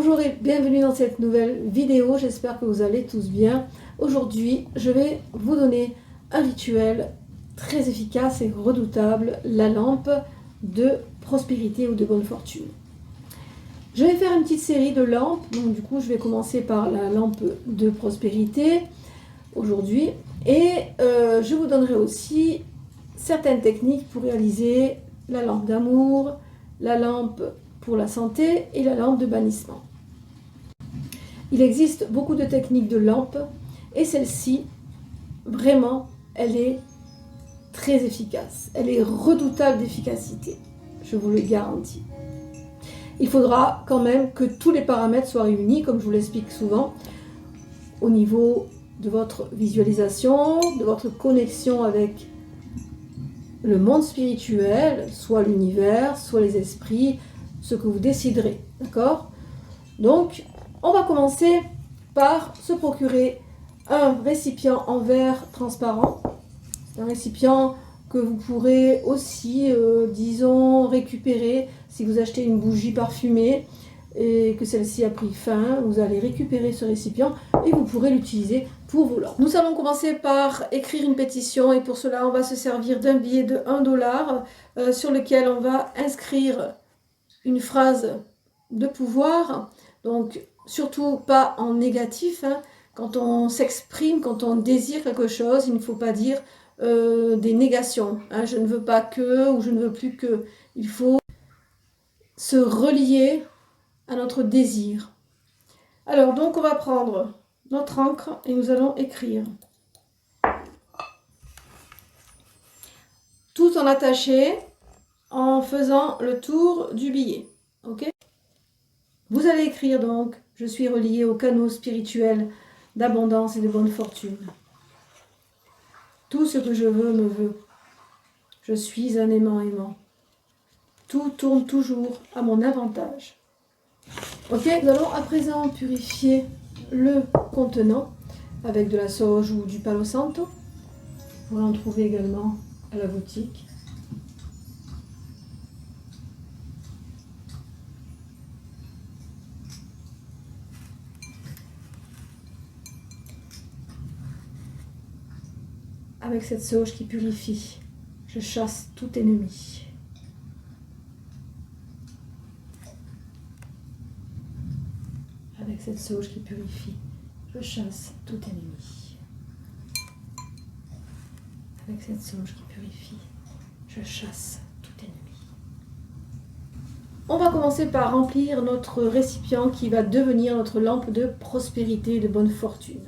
Bonjour et bienvenue dans cette nouvelle vidéo, j'espère que vous allez tous bien. Aujourd'hui, je vais vous donner un rituel très efficace et redoutable, la lampe de prospérité ou de bonne fortune. Je vais faire une petite série de lampes, donc du coup je vais commencer par la lampe de prospérité aujourd'hui et je vous donnerai aussi certaines techniques pour réaliser la lampe d'amour, la lampe pour la santé et la lampe de bannissement. Il existe beaucoup de techniques de lampe et celle-ci, vraiment, elle est très efficace. Elle est redoutable d'efficacité, je vous le garantis. Il faudra quand même que tous les paramètres soient réunis, comme je vous l'explique souvent, au niveau de votre visualisation, de votre connexion avec le monde spirituel, soit l'univers, soit les esprits, ce que vous déciderez, d'accord? Donc, on va commencer par se procurer un récipient en verre transparent. C'est un récipient que vous pourrez aussi, disons, récupérer si vous achetez une bougie parfumée et que celle-ci a pris fin. Vous allez récupérer ce récipient et vous pourrez l'utiliser pour vos lampes. Nous allons commencer par écrire une pétition et pour cela, on va se servir d'un billet de 1 dollar sur lequel on va inscrire une phrase de pouvoir. Donc, surtout pas en négatif, hein. Quand on s'exprime, quand on désire quelque chose, il ne faut pas dire des négations, hein. Je ne veux pas que ou je ne veux plus que. Il faut se relier à notre désir. Alors donc on va prendre notre encre et nous allons écrire. Tout en attaché en faisant le tour du billet. Ok ? Vous allez écrire donc, je suis relié au canot spirituel d'abondance et de bonne fortune. Tout ce que je veux me veut. Je suis un aimant aimant. Tout tourne toujours à mon avantage. Ok, nous allons à présent purifier le contenant avec de la sauge ou du palo santo. Vous pourrez en trouver également à la boutique. Avec cette sauge qui purifie, je chasse tout ennemi. Avec cette sauge qui purifie, je chasse tout ennemi. Avec cette sauge qui purifie, je chasse tout ennemi. On va commencer par remplir notre récipient qui va devenir notre lampe de prospérité et de bonne fortune.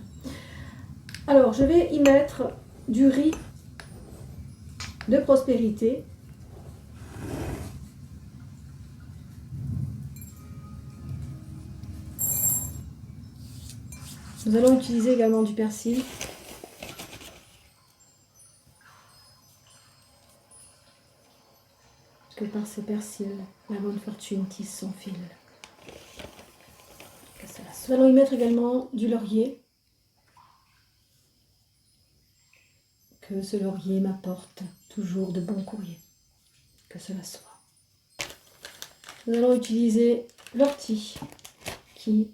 Alors, je vais y mettre du riz de prospérité. Nous allons utiliser également du persil. Que par ce persil, la bonne fortune tisse son fil. Nous allons y mettre également du laurier. Que ce laurier m'apporte toujours de bons courriers. Que cela soit. Nous allons utiliser l'ortie qui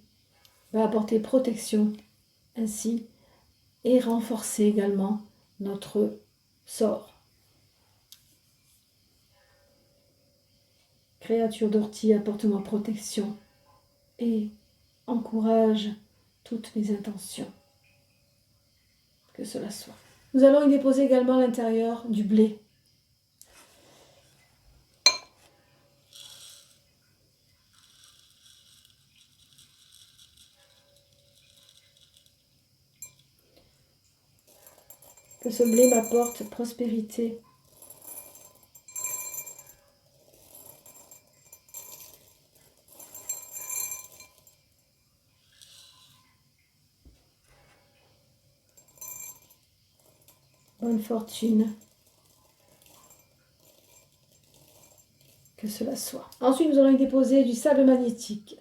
va apporter protection ainsi et renforcer également notre sort. Créature d'ortie, apporte-moi protection et encourage toutes mes intentions. Que cela soit. Nous allons y déposer également à l'intérieur du blé. Que ce blé m'apporte prospérité. Bonne fortune. Que cela soit. Ensuite, nous allons y déposer du sable magnétique.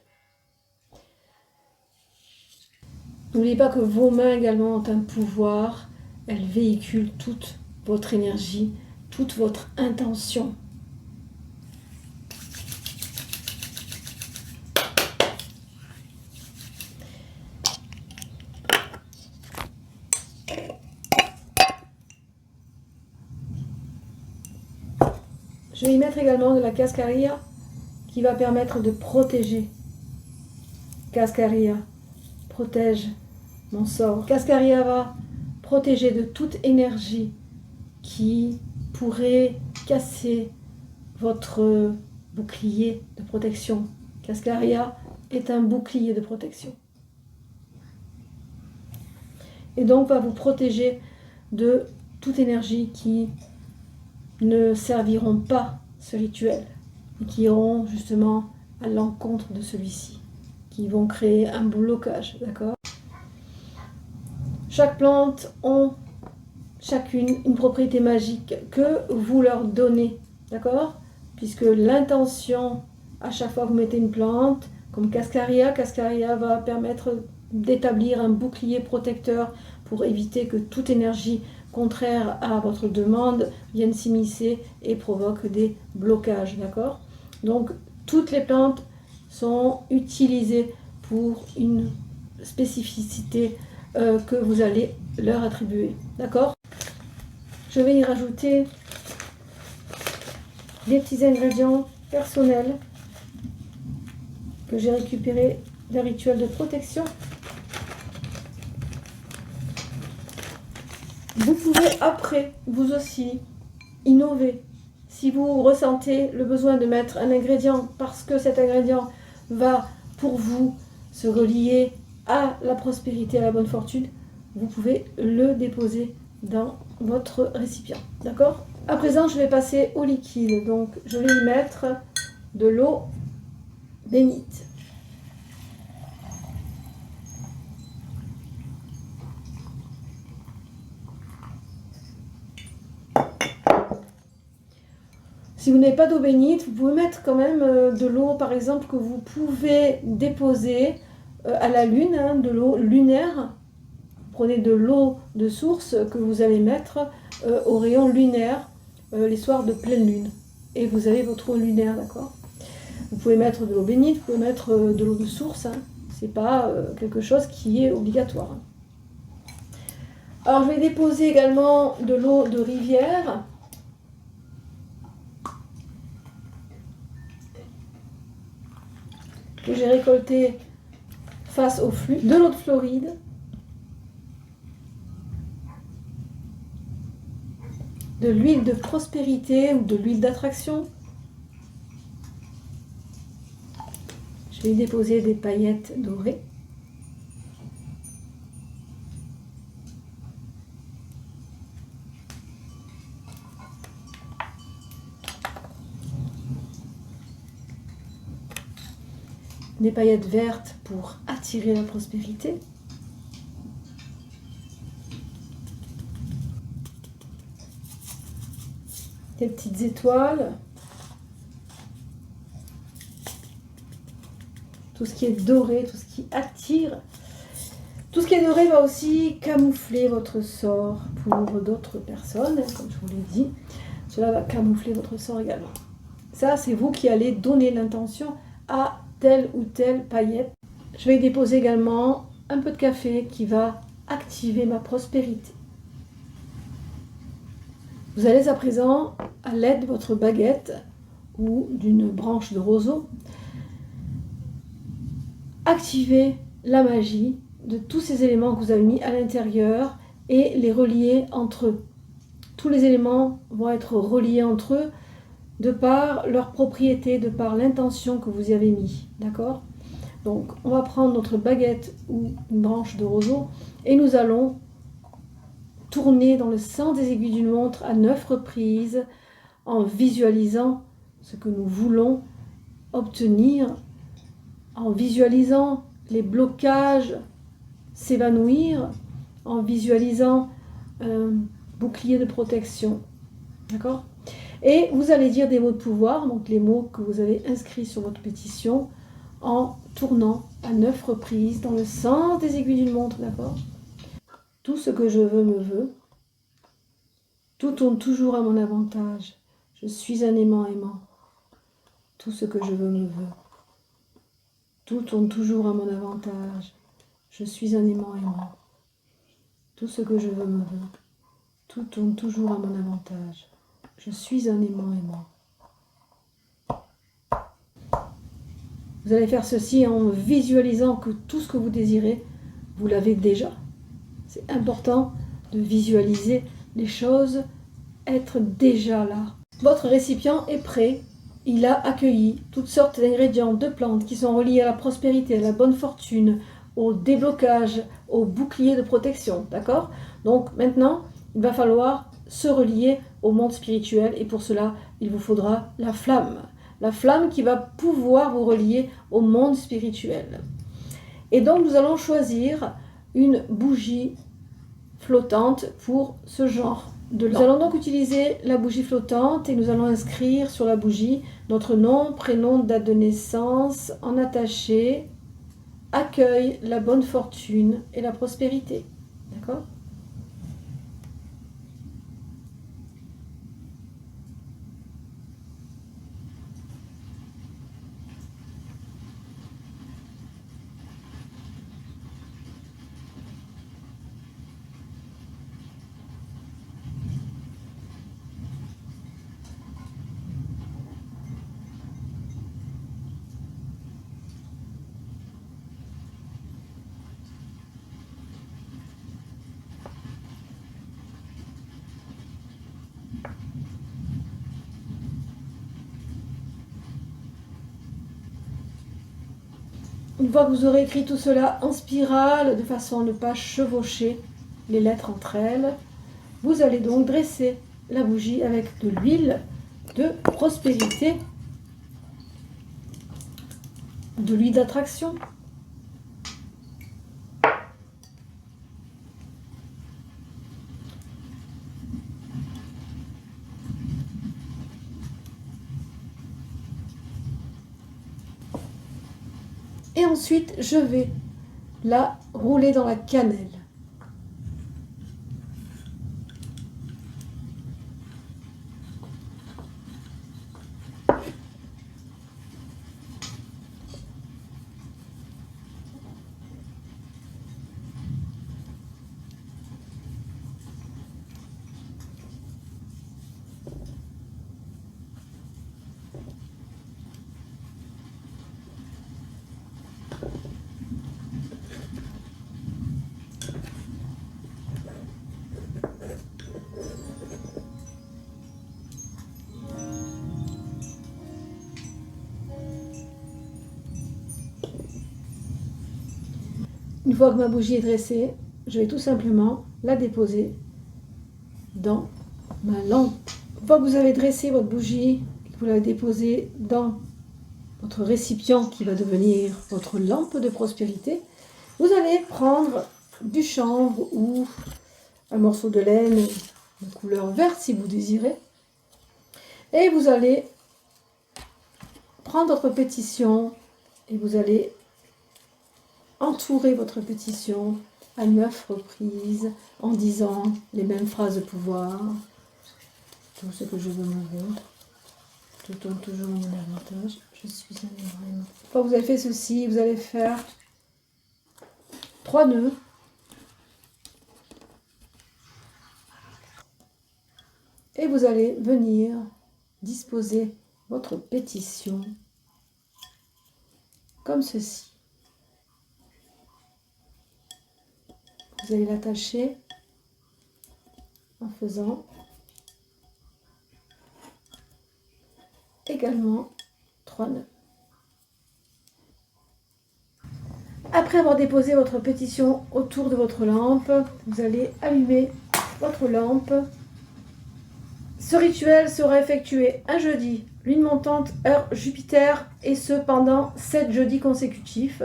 N'oubliez pas que vos mains également ont un pouvoir. Elles véhiculent toute votre énergie, toute votre intention. Je vais y mettre également de la cascarilla qui va permettre de protéger. Cascarilla protège mon sort. Cascarilla va protéger de toute énergie qui pourrait casser votre bouclier de protection. Cascarilla est un bouclier de protection. Et donc va vous protéger de toute énergie qui ne serviront pas ce rituel et qui iront justement à l'encontre de celui-ci, qui vont créer un blocage, d'accord? Chaque plante ont chacune une propriété magique que vous leur donnez, d'accord? Puisque l'intention, à chaque fois que vous mettez une plante, comme Cascarilla, Cascarilla va permettre d'établir un bouclier protecteur pour éviter que toute énergie contraire à votre demande vienne s'immiscer et provoque des blocages, d'accord? Donc, toutes les plantes sont utilisées pour une spécificité que vous allez leur attribuer, d'accord? Je vais y rajouter des petits ingrédients personnels que j'ai récupérés d'un rituel de protection. Vous pouvez après, vous aussi, innover. Si vous ressentez le besoin de mettre un ingrédient parce que cet ingrédient va pour vous se relier à la prospérité, à la bonne fortune, vous pouvez le déposer dans votre récipient. D'accord? À présent, je vais passer au liquide. Donc, je vais y mettre de l'eau bénite. Si vous n'avez pas d'eau bénite, vous pouvez mettre quand même de l'eau, par exemple, que vous pouvez déposer à la lune, hein, de l'eau lunaire. Prenez de l'eau de source que vous allez mettre au rayon lunaire les soirs de pleine lune. Et vous avez votre eau lunaire, d'accord? Vous pouvez mettre de l'eau bénite, vous pouvez mettre de l'eau de source. Hein. C'est pas quelque chose qui est obligatoire. Alors, je vais déposer également de l'eau de rivière. Que j'ai récolté face au flux, de l'eau de Floride, de l'huile de prospérité ou de l'huile d'attraction. Je vais y déposer des paillettes dorées. Des paillettes vertes pour attirer la prospérité. Des petites étoiles. Tout ce qui est doré, tout ce qui attire. Tout ce qui est doré va aussi camoufler votre sort pour d'autres personnes, comme je vous l'ai dit. Cela va camoufler votre sort également. Ça, c'est vous qui allez donner l'intention à telle ou telle paillette. Je vais y déposer également un peu de café qui va activer ma prospérité. Vous allez à présent, à l'aide de votre baguette ou d'une branche de roseau, activer la magie de tous ces éléments que vous avez mis à l'intérieur et les relier entre eux. Tous les éléments vont être reliés entre eux de par leur propriété, de par l'intention que vous y avez mis. D'accord? Donc, on va prendre notre baguette ou une branche de roseau et nous allons tourner dans le sens des aiguilles d'une montre à 9 reprises en visualisant ce que nous voulons obtenir, en visualisant les blocages s'évanouir, en visualisant un bouclier de protection. D'accord? Et vous allez dire des mots de pouvoir, donc les mots que vous avez inscrits sur votre pétition, en tournant à 9 reprises dans le sens des aiguilles d'une montre, d'accord? Tout ce que je veux me veut. Tout tourne toujours à mon avantage. Je suis un aimant aimant. Tout ce que je veux me veut. Tout tourne toujours à mon avantage. Je suis un aimant aimant. Tout ce que je veux me veut. Tout tourne toujours à mon avantage. Je suis un aimant aimant. Vous allez faire ceci en visualisant que tout ce que vous désirez, vous l'avez déjà. C'est important de visualiser les choses, être déjà là. Votre récipient est prêt. Il a accueilli toutes sortes d'ingrédients, de plantes qui sont reliés à la prospérité, à la bonne fortune, au déblocage, au bouclier de protection. D'accord? Donc maintenant, il va falloir se relier au monde spirituel et pour cela, il vous faudra la flamme. La flamme qui va pouvoir vous relier au monde spirituel. Et donc, nous allons choisir une bougie flottante pour ce genre de lampe. Nous allons donc utiliser la bougie flottante et nous allons inscrire sur la bougie notre nom, prénom, date de naissance, en attaché, accueille la bonne fortune et la prospérité. D'accord ? Une fois que vous aurez écrit tout cela en spirale, de façon à ne pas chevaucher les lettres entre elles, vous allez donc dresser la bougie avec de l'huile de prospérité, de l'huile d'attraction. Et ensuite, je vais la rouler dans la cannelle. Une fois que ma bougie est dressée, je vais tout simplement la déposer dans ma lampe. Une fois que vous avez dressé votre bougie et que vous l'avez déposée dans votre récipient qui va devenir votre lampe de prospérité, vous allez prendre du chanvre ou un morceau de laine de couleur verte si vous désirez. Et vous allez prendre votre pétition et vous allez entourer votre pétition à 9 reprises en disant les mêmes phrases de pouvoir. Tout ce que je veux me rendre, tout tourne toujours à mon avantage, je suis un vraiment. Une fois que vous avez fait ceci, vous allez faire 3 nœuds. Et vous allez venir disposer votre pétition comme ceci. Vous allez l'attacher en faisant également 3 nœuds. Après avoir déposé votre pétition autour de votre lampe, vous allez allumer votre lampe. Ce rituel sera effectué un jeudi, lune montante, heure Jupiter, et ce pendant 7 jeudis consécutifs,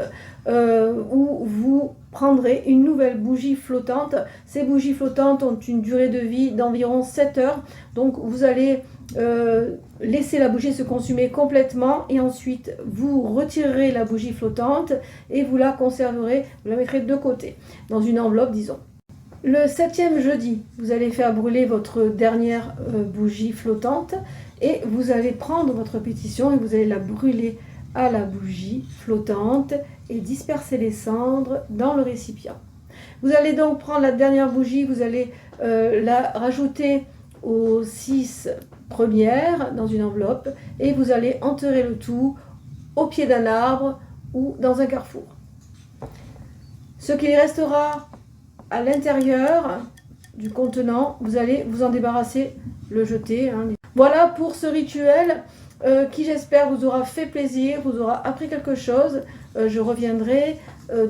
où vous prendrez une nouvelle bougie flottante. Ces bougies flottantes ont une durée de vie d'environ 7 heures, donc vous allez laisser la bougie se consumer complètement et ensuite vous retirerez la bougie flottante et vous la conserverez, vous la mettrez de côté, dans une enveloppe disons. Le 7e jeudi, vous allez faire brûler votre dernière bougie flottante et vous allez prendre votre pétition et vous allez la brûler à la bougie flottante et disperser les cendres dans le récipient. Vous allez donc prendre la dernière bougie, vous allez la rajouter aux 6 premières dans une enveloppe et vous allez enterrer le tout au pied d'un arbre ou dans un carrefour. Ce qu'il restera à l'intérieur du contenant, vous allez vous en débarrasser, le jeter. Voilà pour ce rituel qui, j'espère, vous aura fait plaisir, vous aura appris quelque chose. Je reviendrai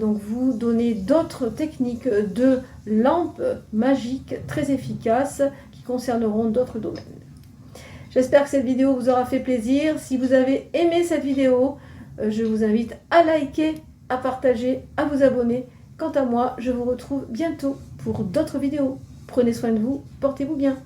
donc vous donner d'autres techniques de lampes magiques très efficaces qui concerneront d'autres domaines. J'espère que cette vidéo vous aura fait plaisir. Si vous avez aimé cette vidéo, je vous invite à liker, à partager, à vous abonner. Quant à moi, je vous retrouve bientôt pour d'autres vidéos. Prenez soin de vous, portez-vous bien.